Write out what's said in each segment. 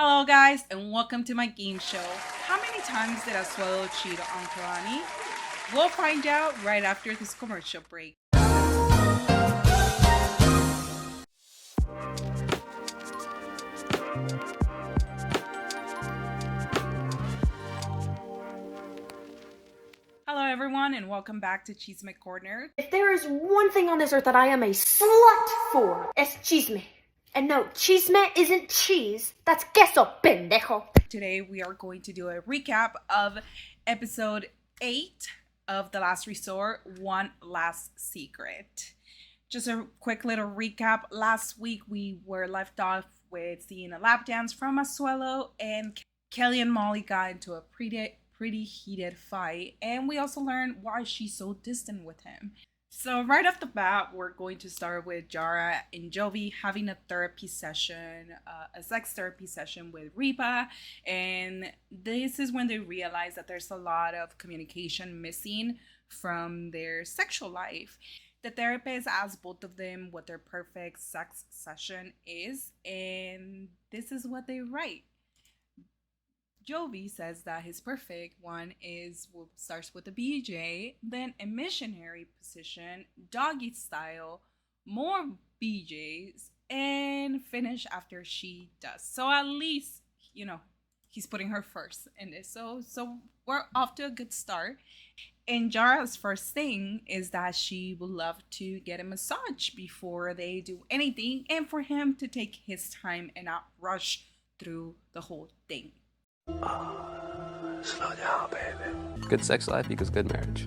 Hello guys and welcome to my game show. How many times did Asuelu cheat on Kalani? We'll find out right after this commercial break. Hello everyone and welcome back to Chisme Corner. If there is one thing on this earth that I am a slut for, it's chisme. And no, chisme isn't cheese, that's queso, pendejo. Today we are going to do a recap of episode 8 of The Last Resort, One Last Secret. Just a quick little recap. Last week we were left off with seeing a lap dance from Asuelu, and Kelly and Molly got into a pretty heated fight, and we also learned why she's so distant with him. So right off the bat, we're going to start with Jara and Jovi having a therapy session, a sex therapy session with Ripa, and this is when they realize that there's a lot of communication missing from their sexual life. The therapist asks both of them what their perfect sex session is, and this is what they write. Jovi says that his perfect one starts with a BJ, then a missionary position, doggy style, more BJs, and finish after she does. So at least, he's putting her first in this. So we're off to a good start. And Jara's first thing is that she would love to get a massage before they do anything, and for him to take his time and not rush through the whole thing. Slow down, baby. Good sex life equals good marriage.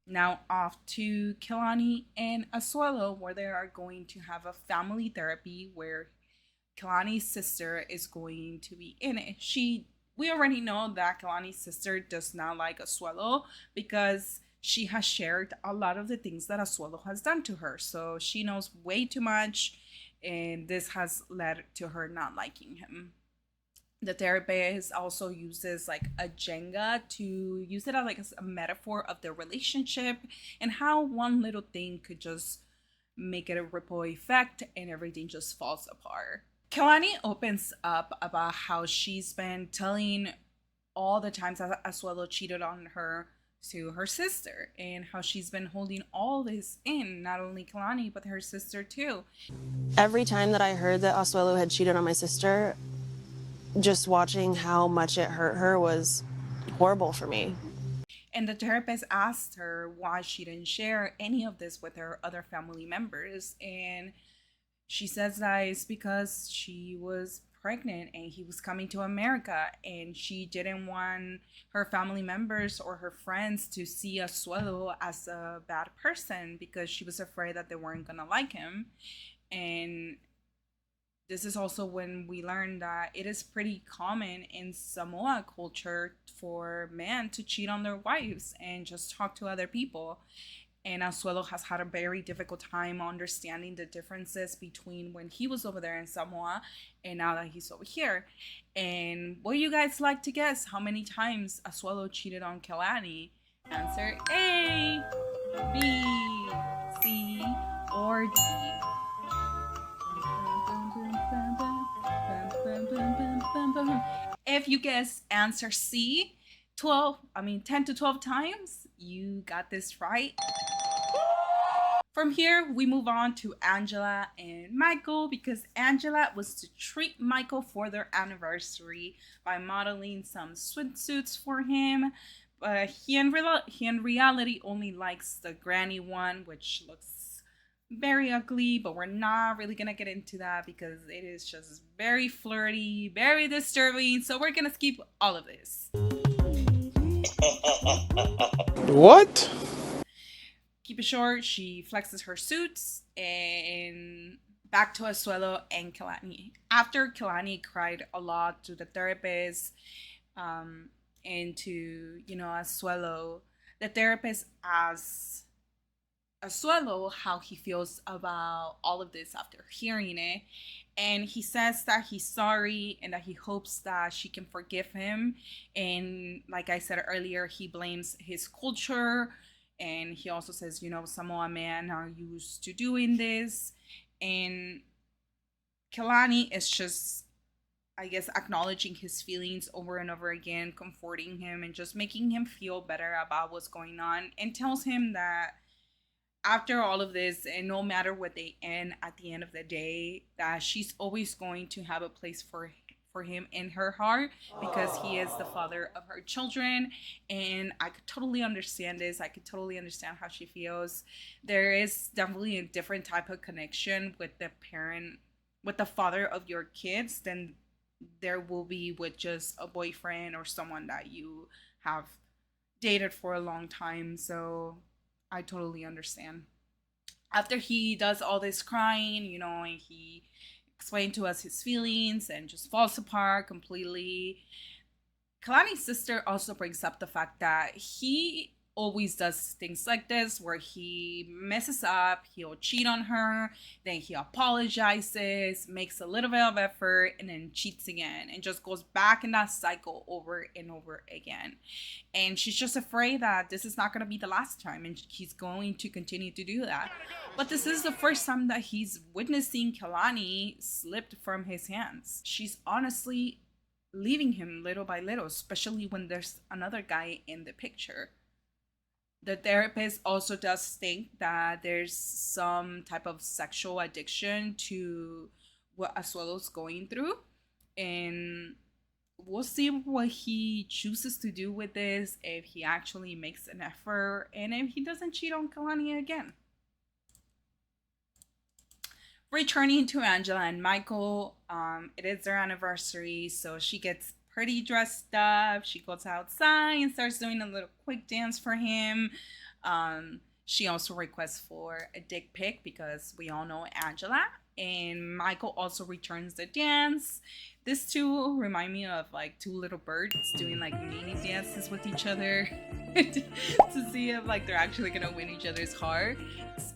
Now off to Kalani and Asuelu, where they are going to have a family therapy where Kalani's sister is going to be in it. We already know that Kalani's sister does not like Asuelu because she has shared a lot of the things that Asuelu has done to her. So she knows way too much, and this has led to her not liking him. The therapist also uses like a Jenga to use it as a metaphor of their relationship and how one little thing could just make it a ripple effect and everything just falls apart. Kalani opens up about how she's been telling all the times that Asuelu cheated on her to her sister, and how she's been holding all this in, not only Kalani but her sister too. Every time that I heard that Asuelu had cheated on my sister, just watching how much it hurt her was horrible for me. And the therapist asked her why she didn't share any of this with her other family members, and she says that it's because she was pregnant and he was coming to America, and she didn't want her family members or her friends to see Asuelu as a bad person because she was afraid that they weren't gonna like him. And this is also when we learned that it is pretty common in Samoa culture for men to cheat on their wives and just talk to other people. And Asuelu has had a very difficult time understanding the differences between when he was over there in Samoa and now that he's over here. And what do you guys like to guess how many times Asuelu cheated on Kalani? Answer A, B, C, or D. If you guess answer C, 10 to 12 times, you got this right. From here, we move on to Angela and Michael, because Angela was to treat Michael for their anniversary by modeling some swimsuits for him. But he in reality only likes the granny one, which looks very ugly, but we're not really gonna get into that because it is just very flirty, very disturbing. So we're gonna skip all of this. What? Keep it short, she flexes her suits, and back to Asuelu and Kalani. After Kalani cried a lot to the therapist and to, Asuelu, the therapist asks Asuelu how he feels about all of this after hearing it. And he says that he's sorry and that he hopes that she can forgive him. And like I said earlier, he blames his culture. And he also says, Samoa men are used to doing this. And Kalani is just, I guess, acknowledging his feelings over and over again, comforting him and just making him feel better about what's going on, and tells him that after all of this, and no matter what they end at the end of the day, that she's always going to have a place for him in her heart, because he is the father of her children. And I could totally understand this. I could totally understand how she feels. There is definitely a different type of connection with the parent, with the father of your kids, than there will be with just a boyfriend or someone that you have dated for a long time. So I totally understand. After he does all this crying, and he explained to us his feelings and just falls apart completely, Kalani's sister also brings up the fact that he always does things like this, where he messes up, he'll cheat on her, then he apologizes, makes a little bit of effort, and then cheats again, and just goes back in that cycle over and over again. And she's just afraid that this is not going to be the last time, and he's going to continue to do that. But this is the first time that he's witnessing Kalani slipped from his hands. She's honestly leaving him little by little, especially when there's another guy in the picture. The therapist also does think that there's some type of sexual addiction to what Asuelo's going through. And we'll see what he chooses to do with this, if he actually makes an effort, and if he doesn't cheat on Kalani again. Returning to Angela and Michael, it is their anniversary, so she gets pretty dressed up. She goes outside and starts doing a little quick dance for him. She also requests for a dick pic, because we all know Angela. And Michael also returns the dance. These two remind me of like two little birds doing like mini dances with each other to see if like they're actually gonna win each other's hearts.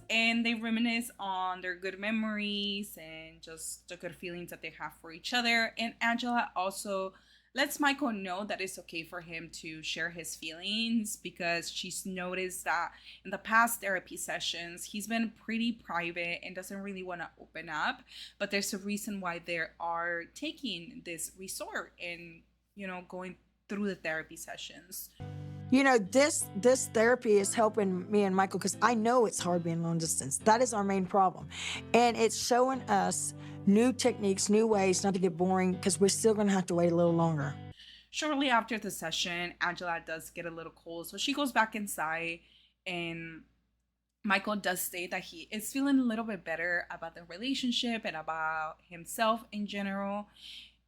And they reminisce on their good memories and just the good feelings that they have for each other. And Angela also lets Michael know that it's okay for him to share his feelings, because she's noticed that in the past therapy sessions, he's been pretty private and doesn't really want to open up. But there's a reason why they are taking this resort and, going through the therapy sessions. This therapy is helping me and Michael, because I know it's hard being long distance. That is our main problem. And it's showing us new techniques, new ways not to get boring, because we're still going to have to wait a little longer. Shortly after the session, Angela does get a little cold, so she goes back inside, and Michael does state that he is feeling a little bit better about the relationship and about himself in general.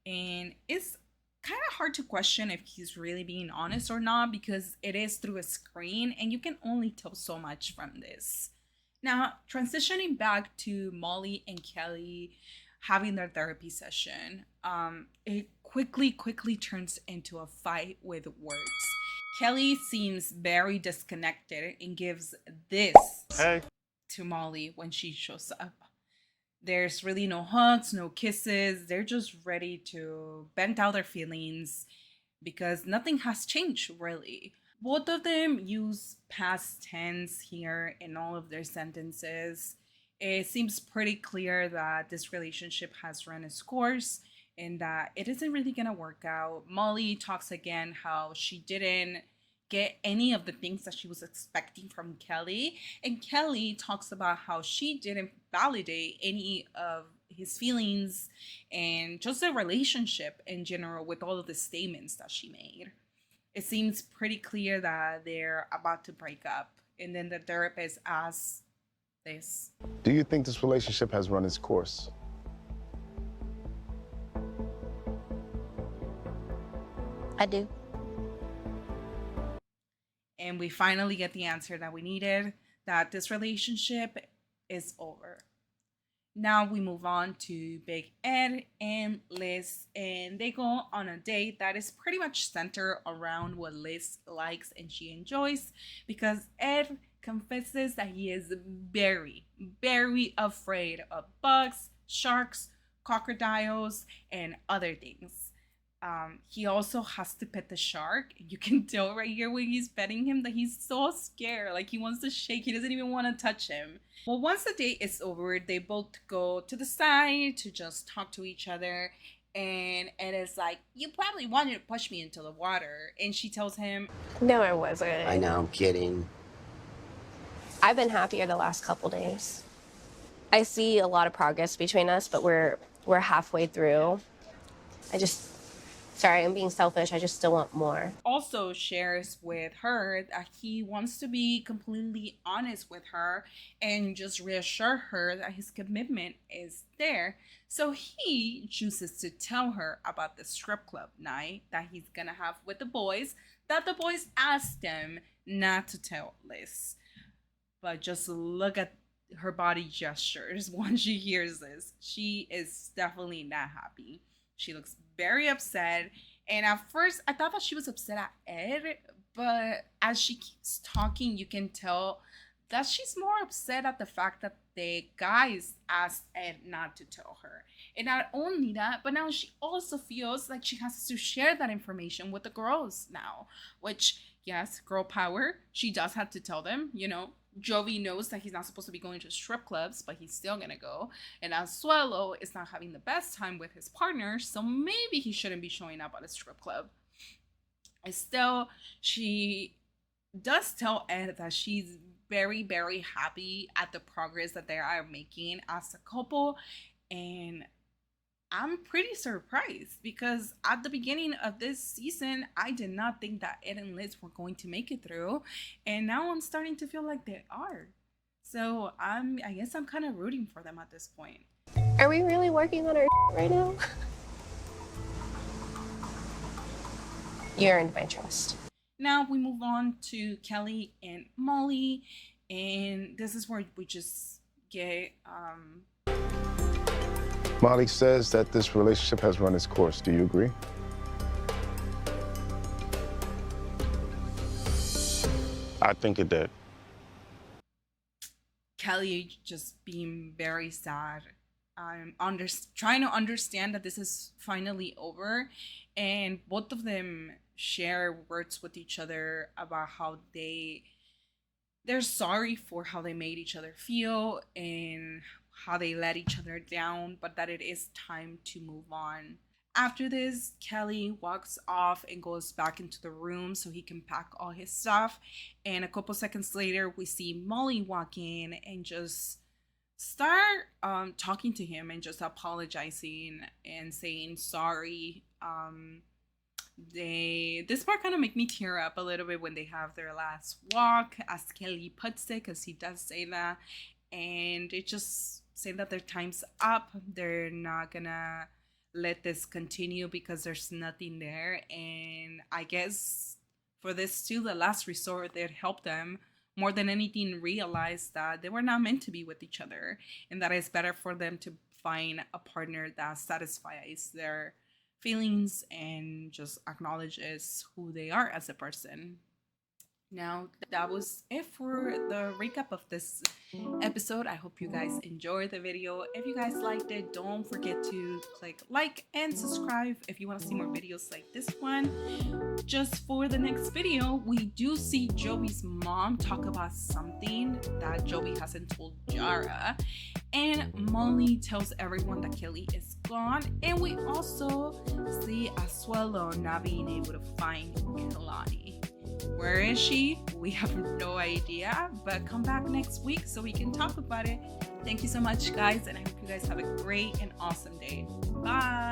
And it's kind of hard to question if he's really being honest or not, because it is through a screen and you can only tell so much from this. Now, transitioning back to Molly and Kelly having their therapy session, it quickly turns into a fight with words. Kelly seems very disconnected and gives this to Molly when she shows up. There's really no hugs, no kisses. They're just ready to vent out their feelings, because nothing has changed really. Both of them use past tense here in all of their sentences. It seems pretty clear that this relationship has run its course and that it isn't really gonna work out. Molly talks again how she didn't get any of the things that she was expecting from Kelly, and Kelly talks about how she didn't validate any of his feelings and just the relationship in general with all of the statements that she made. It seems pretty clear that they're about to break up, and then the therapist asks this: do you think this relationship has run its course? I do. And we finally get the answer that we needed, that this relationship is over. Now we move on to Big Ed and Liz, and they go on a date that is pretty much centered around what Liz likes and she enjoys, because Ed confesses that he is very, very afraid of bugs, sharks, crocodiles, and other things. He also has to pet the shark. You can tell right here when he's petting him that he's so scared. Like, he wants to shake. He doesn't even want to touch him. Well, once the date is over, they both go to the side to just talk to each other. And Ed is like, you probably wanted to push me into the water. And she tells him, No, I wasn't. I know, I'm kidding. I've been happier the last couple days. I see a lot of progress between us, but we're halfway through. Sorry, I'm being selfish. I just still want more. also shares with her that he wants to be completely honest with her and just reassure her that his commitment is there. So he chooses to tell her about the strip club night that he's gonna have with the boys, that the boys asked him not to tell Liz. But just look at her body gestures once she hears this. She is definitely not happy. She looks very upset. And at first, I thought that she was upset at Ed. But as she keeps talking, you can tell that she's more upset at the fact that the guys asked Ed not to tell her. And not only that, but now she also feels like she has to share that information with the girls now. Which, yes, girl power. She does have to tell them, you know. Jovi knows that he's not supposed to be going to strip clubs, but he's still gonna go. And Asuelu is not having the best time with his partner, so maybe he shouldn't be showing up at a strip club. And still, she does tell Ed that she's very, very happy at the progress that they are making as a couple. And I'm pretty surprised because at the beginning of this season, I did not think that Ed and Liz were going to make it through. And now I'm starting to feel like they are. So I guess I'm kind of rooting for them at this point. Are we really working on our right now? You earned my trust. Now we move on to Kelly and Molly. And this is where we just get... Molly says that this relationship has run its course. Do you agree? I think it did. Kelly just being very sad. I'm trying to understand that this is finally over. And both of them share words with each other about how they're sorry for how they made each other feel and how they let each other down, but that it is time to move on. After this, Kelly walks off and goes back into the room so he can pack all his stuff. And a couple seconds later, we see Molly walk in and just start talking to him and just apologizing and saying sorry. This part kind of make me tear up a little bit when they have their last walk, as Kelly puts it, because he does say that. And it just saying that their time's up. They're not gonna let this continue because there's nothing there. And I guess for this too, the last resort, that helped them more than anything realize that they were not meant to be with each other, and that it's better for them to find a partner that satisfies their feelings and just acknowledges who they are as a person. Now, that was it for the recap of this episode. I hope you guys enjoyed the video. If you guys liked it, don't forget to click like and subscribe if you want to see more videos like this one. Just for the next video, we do see Jovi's mom talk about something that Jovi hasn't told Jara. And Molly tells everyone that Kelly is gone. And we also see Asuelu not being able to find Kalani. Where is she? We have no idea, but come back next week so we can talk about it. Thank you so much, guys, and I hope you guys have a great and awesome day. Bye.